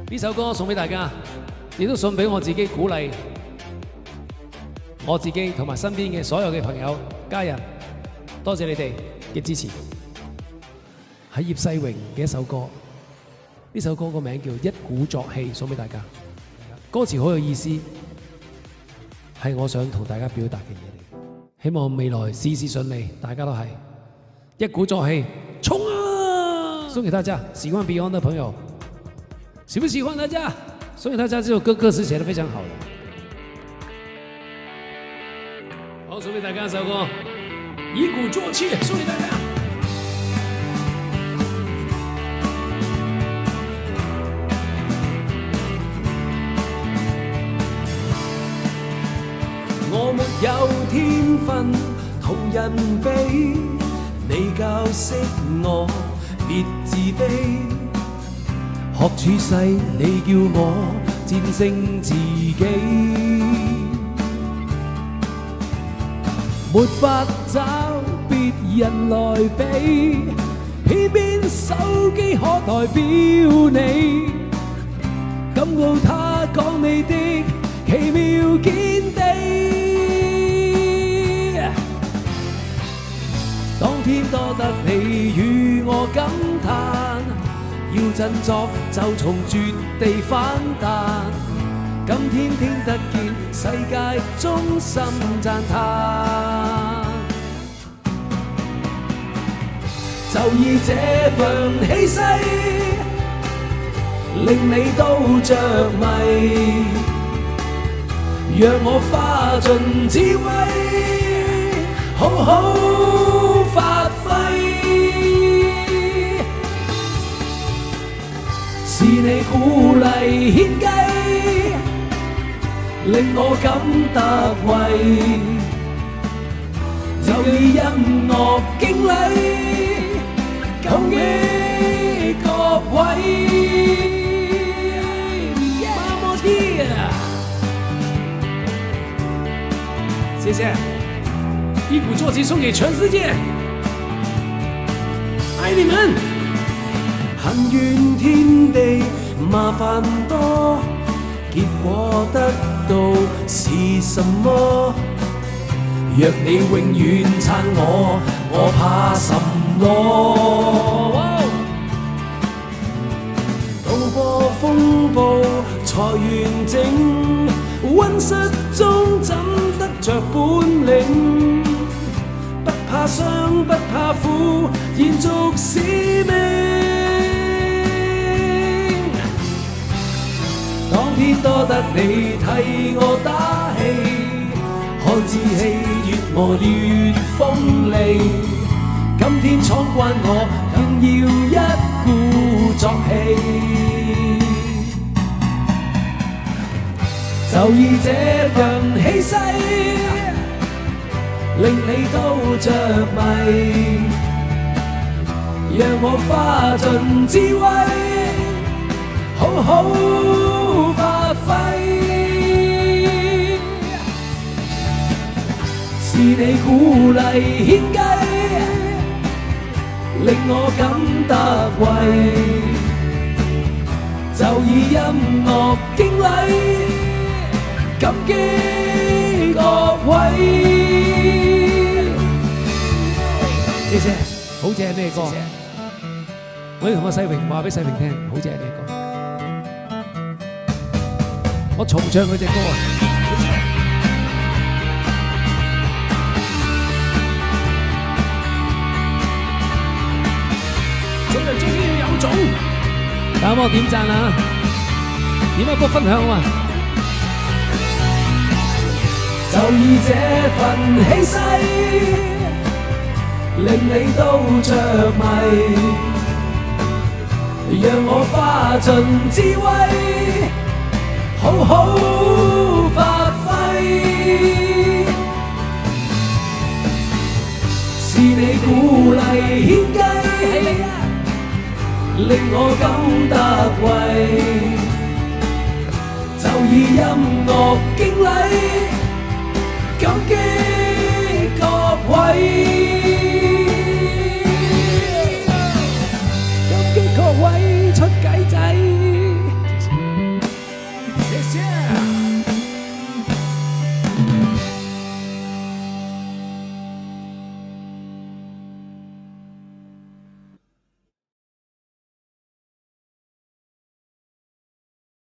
呢首歌送俾大家，亦都送俾我自己鼓勵我自己同埋身邊嘅所有嘅朋友、家人，多謝你哋嘅支持。係葉世榮嘅一首歌，呢首歌個名叫《一鼓作氣》，送俾大家。歌詞好有意思，係我想同大家表達嘅嘢嚟。希望未來事事順利，大家都係一鼓作氣，衝啊！送給大家喜歡 Beyond 的朋友，喜不喜歡大家？送給大家，這首歌歌詞寫得非常好的。好，送俾大家一首歌，一鼓作氣，送給大家。我沒有天分同人比，你教識我別自卑，學處世你叫我戰勝自己，沒法找別人來比，偏偏手機可代表你，感到他講你的奇妙見地。當天多得你與我感嘆，要振作就從絕地反彈。今天聽得見世界中心讚嘆，就以這份氣勢，令你都着迷，讓我花盡智慧，好好發揮，是你鼓勵獻計，令我感得惠，就以音樂敬禮，感激各位。謝謝，一鼓作氣送給全世界，愛你們。恨怨天地麻煩多，結果得到是什麼？若你永遠撐我，我怕什麼？渡過風暴才完整，溫室中怎得着本領？不怕傷，不怕苦，延續使命。當天多得你替我打氣，看志氣越磨越鋒利。今天闖關我更要一鼓作氣，就以這份氣勢，令你都着迷，讓我花盡智慧，好好發揮，是你鼓勵獻計，令我感得惠，就以音樂敬禮，感激各位。謝謝，好正呢個歌，我要同阿世榮話俾世榮聽，好正呢個歌，我重唱佢隻歌啊！做人最緊要有種，大家幫我點讚啊！點一波分享啊！就以這份氣勢，令你都着迷，讓我花盡智慧，好好發揮，是你鼓勵獻計，令我感得